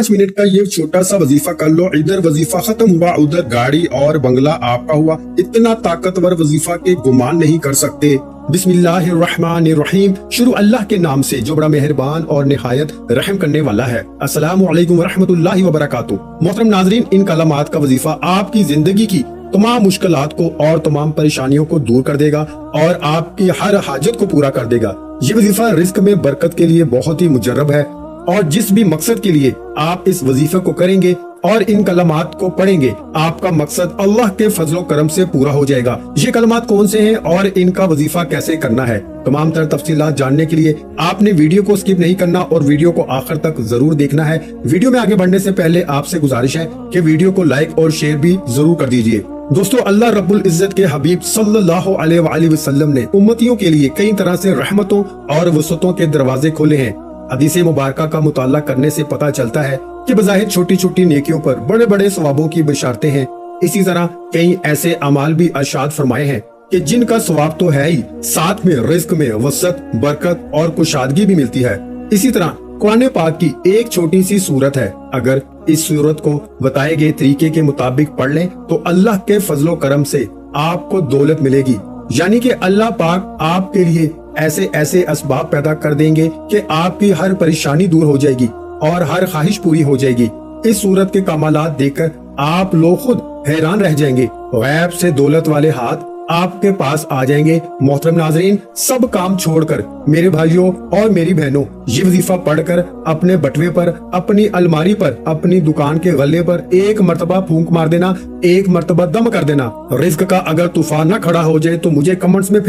5 minute का ये छोटा सा वजीफा कर लो, इधर वजीफा खत्म हुआ, उधर गाड़ी और बंगला आपका हुआ। इतना ताकतवर वजीफा के गुमान नहीं कर सकते। बिस्मिल्लाहिर्रहमानिर्रहीम। शुरू अल्लाह के नाम से जो बड़ा मेहरबान और निहायत रहम करने वाला है। अस्सलामु अलैकुम वरहमतुल्लाहि वबरकातुहू। मोहतरम नाज़रीन, इन कलमात का वजीफा आपकी जिंदगी की तमाम मुश्किलात को और तमाम परेशानियों को दूर कर देगा और आपकी हर हाजत को पूरा कर देगा। ये वजीफा रिस्क में बरकत के लिए बहुत ही मुजर्रब है और जिस भी मकसद के लिए आप इस वजीफे को करेंगे और इन कलमात को पढ़ेंगे, आपका मकसद अल्लाह के फजलो करम से पूरा हो जाएगा। ये कलमात कौन से हैं और इनका वजीफा कैसे करना है, तमाम तरह तफसीलात जानने के लिए आपने वीडियो को स्किप नहीं करना और वीडियो को आखिर तक जरूर देखना है। वीडियो में आगे बढ़ने से पहले आपसे गुजारिश है कि वीडियो को लाइक और शेयर भी जरूर कर दीजिए। दोस्तों, अल्लाह रब्बुल इज्जत के हबीब सल्लल्लाहु अलैहि वसल्लम ने उम्मतियों के लिए कई तरह से रहमतों और वसअतों के दरवाजे खोले हैं। हदीस मुबारका का मुताला करने से पता चलता है कि बज़ाहिर छोटी छोटी नेकियों पर बड़े बड़े सवाबों की बशारतें हैं। इसी तरह कई ऐसे अमाल भी अरशाद फरमाए हैं कि जिनका सवाब तो है ही, साथ में रिस्क में वसअत, बरकत और कुशादगी भी मिलती है। इसी तरह कुरान पाक की एक छोटी सी सूरत है, अगर इस सूरत को बताए गए तरीके के मुताबिक पढ़ लें तो अल्लाह के फजलो करम से आपको दौलत मिलेगी। यानी कि अल्लाह पाक आपके लिए ऐसे ऐसे असबाब पैदा कर देंगे कि आपकी हर परेशानी दूर हो जाएगी और हर ख्वाहिश पूरी हो जाएगी। इस सूरत के कमालात देखकर आप लोग खुद हैरान रह जाएंगे। गैब से दौलत वाले हाथ आपके पास आ जाएंगे। मोहतरम नाजरीन, सब काम छोड़कर मेरे भाइयों और मेरी बहनों, ये वजीफा पढ़कर अपने बटवे पर, अपनी अलमारी पर, अपनी दुकान के गले पर एक मर्तबा फूंक मार देना, एक मर्तबा दम कर देना। रिस्क का अगर तूफान न खड़ा हो जाए तो मुझे कमेंट्स में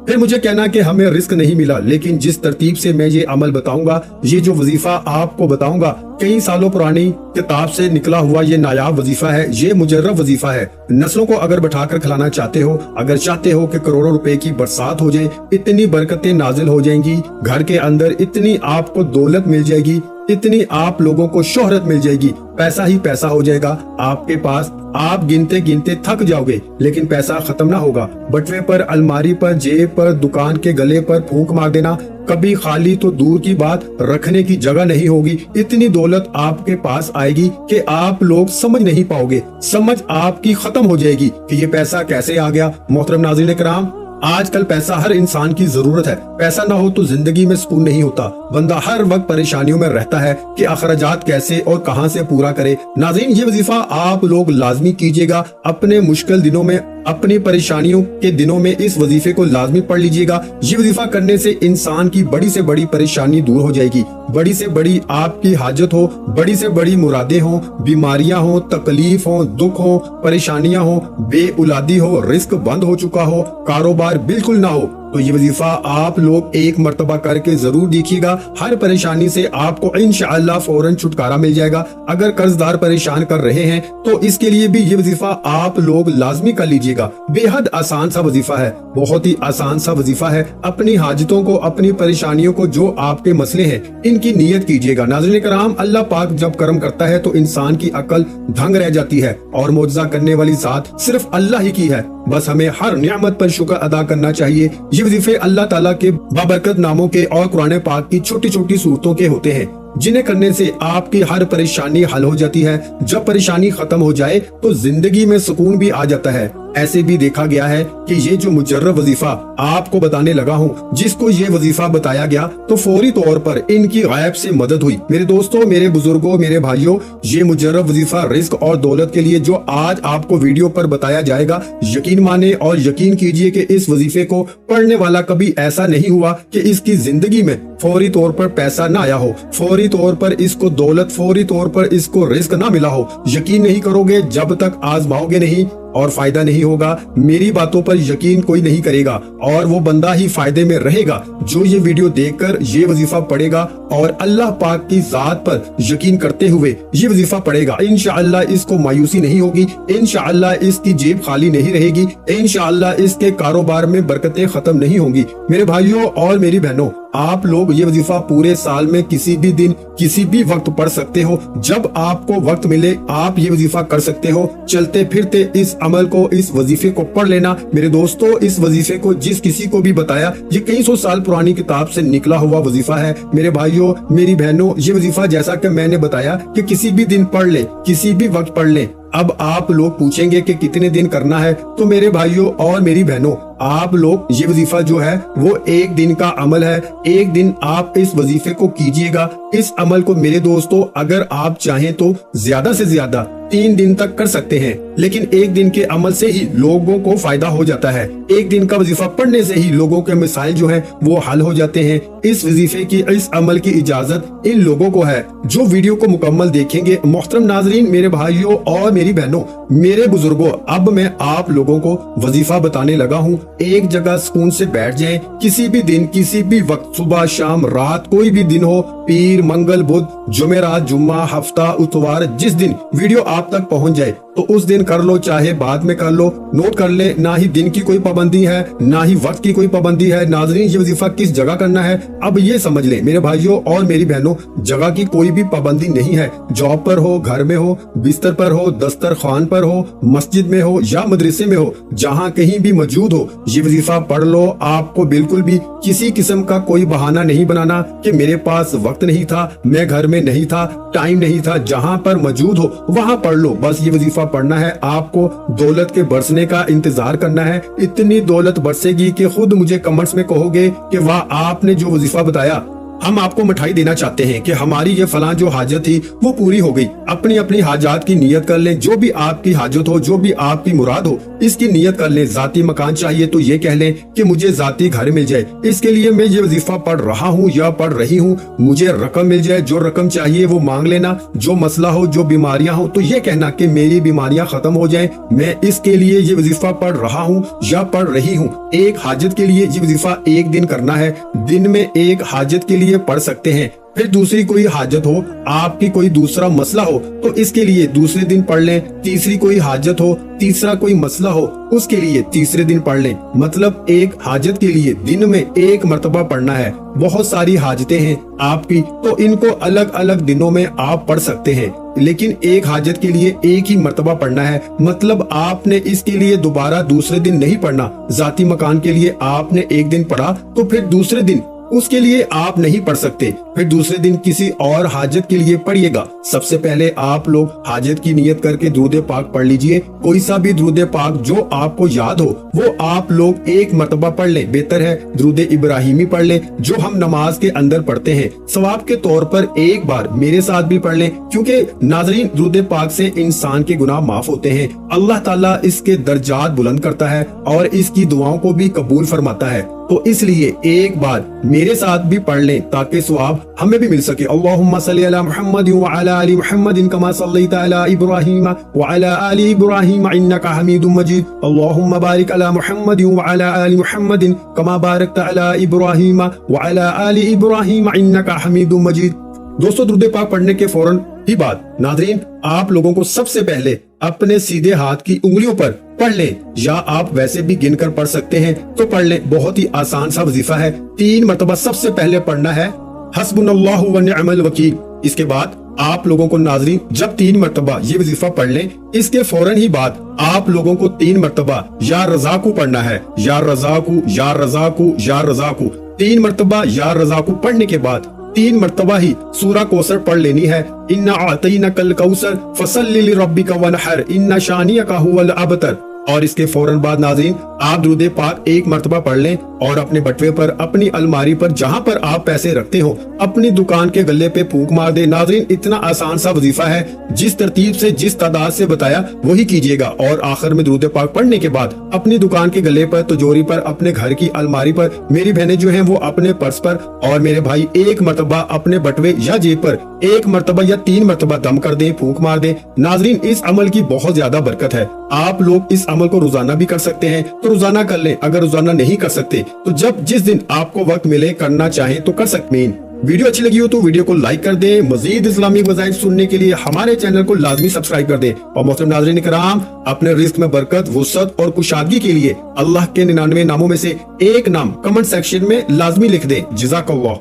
फिर मुझे कहना कि हमें रिस्क नहीं मिला, लेकिन जिस तरतीब से मैं ये अमल बताऊंगा, ये जो वजीफा आपको बताऊंगा, कई सालों पुरानी किताब से निकला हुआ ये नायाब वजीफा है, ये मुजर्रब वजीफा है। नस्लों को अगर बैठाकर खिलाना चाहते हो, अगर चाहते हो कि करोड़ों रुपए की बरसात हो जाए, इतनी बरकतें नाजिल हो जाएंगी घर के अंदर, इतनी आपको दौलत मिल जाएगी, इतनी आप लोगों को शोहरत मिल जाएगी, पैसा ही पैसा हो जाएगा आपके पास। आप गिनते गिनते थक जाओगे लेकिन पैसा खत्म ना होगा। बटवे पर, अलमारी पर, जेब पर, दुकान के गले पर फूंक मार देना, कभी खाली तो दूर की बात रखने की जगह नहीं होगी। इतनी दौलत आपके पास आएगी कि आप लोग समझ नहीं पाओगे, समझ आपकी खत्म हो जाएगी कि ये पैसा कैसे आ गया। मोहतरम नाज़रीन कराम, आजकल पैसा हर इंसान की जरूरत है। पैसा ना हो तो जिंदगी में सुकून नहीं होता। बंदा हर वक्त परेशानियों में रहता है कि अखराजात कैसे और कहां से पूरा करे। नाज़रीन, ये वजीफा आप लोग लाजमी कीजिएगा। अपने मुश्किल दिनों में, अपनी परेशानियों के दिनों में इस वजीफे को लाजमी पढ़ लीजिएगा। ये वजीफा करने से इंसान की बड़ी से बड़ी परेशानी दूर हो जाएगी। बड़ी से बड़ी आपकी हाजत हो, बड़ी से बड़ी मुरादें हो, बीमारियां हो, तकलीफ हो, दुख हो, परेशानियां हो, बेउलादी हो, रिस्क बंद हो चुका हो, कारोबार बिल्कुल ना हो, तो ये वजीफा आप लोग एक मर्तबा करके जरूर देखिएगा। हर परेशानी से आपको इंशाअल्लाह फौरन छुटकारा मिल जाएगा। अगर कर्जदार परेशान कर रहे हैं तो इसके लिए भी ये वजीफा आप लोग लाजमी कर लीजिएगा। बेहद आसान सा वजीफा है, बहुत ही आसान सा वजीफा है। अपनी हाजतों को, अपनी परेशानियों को, जो आपके मसले हैं, इनकी नियत कीजिएगा। नाज़रीन कराम, अल्लाह पाक जब करम करता है तो इंसान की अकल दंग रह जाती है और मौजज़ा करने वाली जात सिर्फ अल्लाह ही की है। बस हमें हर नियामत पर शुक्र अदा करना चाहिए। ये वजीफे अल्लाह ताला के बाबरकत नामों के और कुरान पाक की छोटी छोटी सूरतों के होते हैं, जिन्हें करने से आपकी हर परेशानी हल हो जाती है। जब परेशानी खत्म हो जाए तो जिंदगी में सुकून भी आ जाता है। ऐसे भी देखा गया है कि ये जो मुजर्रब वजीफा आपको बताने लगा हूँ, जिसको ये वजीफा बताया गया तो फौरी तौर पर इनकी गायब से मदद हुई। मेरे दोस्तों, मेरे बुजुर्गों, मेरे भाइयों, ये मुजर्रब वजीफा रिस्क और दौलत के लिए जो आज आपको वीडियो पर बताया जाएगा, यकीन माने और यकीन कीजिए कि इस वजीफे को पढ़ने वाला कभी ऐसा नहीं हुआ कि इसकी जिंदगी में फौरी तौर पर पैसा ना आया हो, फौरी तौर पर इसको दौलत, फौरी तौर पर इसको रिस्क ना मिला हो। यकीन नहीं करोगे जब तक आजमाओगे नहीं और फायदा नहीं होगा। मेरी बातों पर यकीन कोई नहीं करेगा और वो बंदा ही फायदे में रहेगा जो ये वीडियो देखकर ये वजीफा पढ़ेगा और अल्लाह पाक की जात पर यकीन करते हुए ये वजीफा पढ़ेगा। इंशाअल्लाह इसको मायूसी नहीं होगी, इंशाअल्लाह इसकी जेब खाली नहीं रहेगी, इंशाअल्लाह इसके कारोबार में बरकतें खत्म नहीं होंगी। मेरे भाइयों और मेरी बहनों, आप लोग ये वजीफा पूरे साल में किसी भी दिन किसी भी वक्त पढ़ सकते हो। जब आपको वक्त मिले आप ये वजीफा कर सकते हो। चलते फिरते इस अमल को, इस वजीफे को पढ़ लेना। मेरे दोस्तों, इस वजीफे को जिस किसी को भी बताया, ये कई सौ साल पुरानी किताब से निकला हुआ वजीफा है। मेरे भाइयों, मेरी बहनों, ये वजीफा जैसा कि मैंने बताया कि किसी भी दिन पढ़ ले, किसी भी वक्त पढ़ ले। अब आप लोग पूछेंगे कि कितने दिन करना है, तो मेरे भाइयों और मेरी बहनों, आप लोग ये वजीफा जो है वो एक दिन का अमल है। एक दिन आप इस वजीफे को कीजिएगा। इस अमल को मेरे दोस्तों अगर आप चाहें तो ज्यादा से ज्यादा 3 दिन तक कर सकते हैं, लेकिन एक दिन के अमल से ही लोगों को फायदा हो जाता है। एक दिन का वजीफा पढ़ने से ही लोगों के मसाइल जो हैं वो हल हो जाते हैं। इस वजीफे की, इस अमल की इजाजत इन लोगों को है जो वीडियो को मुकम्मल देखेंगे। मोहतरम नाजरीन, मेरे भाइयों और मेरी बहनों, मेरे बुजुर्गों, अब मैं आप लोगों को वजीफा बताने लगा हूँ। एक जगह सुकून से बैठ जाएं। किसी भी दिन, किसी भी वक्त, सुबह शाम रात, कोई भी दिन हो, पीर मंगल बुध जुमेरात जुम्मा हफ्ता इतवार, जिस दिन वीडियो आप तक पहुंच जाए तो उस दिन कर लो, चाहे बाद में कर लो। नोट कर ले, ना ही दिन की कोई पाबंदी है, ना ही वक्त की कोई पाबंदी है। नाजरीन, ये वजीफा किस जगह करना है अब ये समझ ले मेरे भाइयों और मेरी बहनों। जगह की कोई भी पाबंदी नहीं है। जॉब पर हो, घर में हो, बिस्तर पर हो, दस्तरखान पर हो, मस्जिद में हो या मदरसे में हो, जहाँ कहीं भी मौजूद हो, ये वजीफा पढ़ लो। आपको बिल्कुल भी किसी किस्म का कोई बहाना नहीं बनाना कि मेरे पास वक्त नहीं था, मैं घर में नहीं था, टाइम नहीं था। जहाँ पर मौजूद हो वहाँ पढ़ लो। बस ये वजीफा पढ़ना है। आपको दौलत के बरसने का इंतजार करना है। इतनी दौलत बरसेगी कि खुद मुझे कमेंट्स में कहोगे कि वाह, आपने जो वजीफा बताया, हम आपको मिठाई देना चाहते हैं कि हमारी ये फलां जो हाजत थी वो पूरी हो गई। अपनी अपनी हाजात की नियत कर लें। जो भी आपकी हाजत हो, जो भी आपकी मुराद हो, इसकी नियत कर लें। जाती मकान चाहिए तो ये कह लें कि मुझे जाती घर मिल जाए, इसके लिए मैं ये वजीफा पढ़ रहा हूँ या पढ़ रही हूँ। मुझे रकम मिल जाए, जो रकम चाहिए वो मांग लेना। जो मसला हो, जो बीमारियां हो, तो ये कहना कि मेरी बीमारियां खत्म हो जाए, मैं इसके लिए ये वजीफा पढ़ रहा हूँ या पढ़ रही हूँ। एक हाजत के लिए ये वजीफा एक दिन करना है। दिन में एक हाजत के लिए पढ़ सकते हैं। फिर दूसरी कोई हाजत हो, आपकी कोई दूसरा मसला हो, तो इसके लिए दूसरे दिन पढ़ लें। तीसरी कोई हाजत हो, तीसरा कोई मसला हो, उसके लिए तीसरे दिन पढ़ लें। मतलब एक हाजत के लिए दिन में एक मर्तबा पढ़ना है। बहुत सारी हाजतें हैं आपकी, तो इनको अलग अलग दिनों में आप पढ़ सकते हैं, लेकिन एक हाजत के लिए एक ही मर्तबा पढ़ना है। मतलब आपने इसके लिए दोबारा दूसरे दिन नहीं पढ़ना। जाती मकान के लिए आपने एक दिन पढ़ा तो फिर दूसरे दिन उसके लिए आप नहीं पढ़ सकते। फिर दूसरे दिन किसी और हाजत के लिए पढ़िएगा। सबसे पहले आप लोग हाजत की नियत करके दुरूद पाक पढ़ लीजिए। कोई सा भी दुरूद पाक जो आपको याद हो वो आप लोग एक मर्तबा पढ़ लें। बेहतर है दुरूद इब्राहिमी पढ़ लें, जो हम नमाज के अंदर पढ़ते हैं। सवाब के तौर पर एक बार मेरे साथ भी पढ़ लें, क्योंकि नाजरीन, दुरूद पाक से इंसान के गुनाह माफ होते हैं। अल्लाह ताला इसके दर्जात बुलंद करता है और इसकी दुआओं को भी कबूल फरमाता है। तो इसलिए एक बार मेरे साथ भी पढ़ लें ताकि सवाब हमें भी मिल सके। अल्लाहुम्मा सल्ली अला मुहम्मद व अला आलि मुहम्मद कमा सल्लैता अला इब्राहीम व अला आलि इब्राहीम इन्नका हमीदुम मजीद। अल्लाहुम्मा बारिक अला मुहम्मद व अला आलि मुहम्मद कमा बारकता अला इब्राहीम व अला आलि इब्राहीम इन्नका हमीदुम मजीद। दोस्तों, दुरूद पाक पढ़ने के फौरन ही बाद नाज़रीन, आप लोगों को सबसे पहले अपने सीधे हाथ की उंगलियों पर पढ़ लें, या आप वैसे भी गिनकर पढ़ सकते हैं तो पढ़ लें। बहुत ही आसान सा वजीफा है। 3 मरतबा सबसे पहले पढ़ना है हस्बुनल्लाहु व निअमल वकील। इसके बाद आप लोगों को नाज़रीन जब 3 मरतबा ये वजीफा पढ़ लें, इसके फौरन ही बाद आप लोगों को 3 मरतबा या रज़ाकू पढ़ना है। या रज़ाकू, या रज़ाकू, या रज़ाकू। 3 मरतबा या रज़ाकू पढ़ने के बाद 3 मरतबा ही सूरा कौसर पढ़ लेनी है। इन्ना आतैनकल कौसर फसल्लि लिरब्बिका वनहर इन्ना शानियका हुवल अबतर। और इसके फौरन बाद नाज़रीन आप दुरूद पाक 1 मरतबा पढ़ लें और अपने बटवे पर, अपनी अलमारी पर, जहाँ पर आप पैसे रखते हो, अपनी दुकान के गले पे फूंक मार दे। नाज़रीन, इतना आसान सा वजीफा है। जिस तरतीब से, जिस तादाद से बताया वही कीजिएगा। और आखिर में दुरूद पाक पढ़ने के बाद अपनी दुकान के गले पर, तिजोरी पर, अपने घर की अलमारी पर, मेरी बहनें जो हैं वो अपने पर्स पर, और मेरे भाई 1 मरतबा अपने बटवे या जेब पर 1 मरतबा या 3 मरतबा दम कर दे, फूंक मार दे। नाज़रीन, इस अमल की बहुत ज्यादा बरकत है। आप लोग इस अमल को रोजाना भी कर सकते हैं तो रोजाना कर लें। अगर रोजाना नहीं कर सकते तो जब जिस दिन आपको वक्त मिले, करना चाहें तो कर सकते हैं। वीडियो अच्छी लगी हो तो वीडियो को लाइक कर दें। मजीद इस्लामी वज़ाइफ सुनने के लिए हमारे चैनल को लाजमी सब्सक्राइब कर दें। और मोहतरम नाज़रीन किराम, अपने रिस्क में बरकत, वुसअत और कुशादगी के लिए अल्लाह के 99 नामों में से एक नाम कमेंट सेक्शन में लाजमी लिख दें। जज़ाकल्लाह।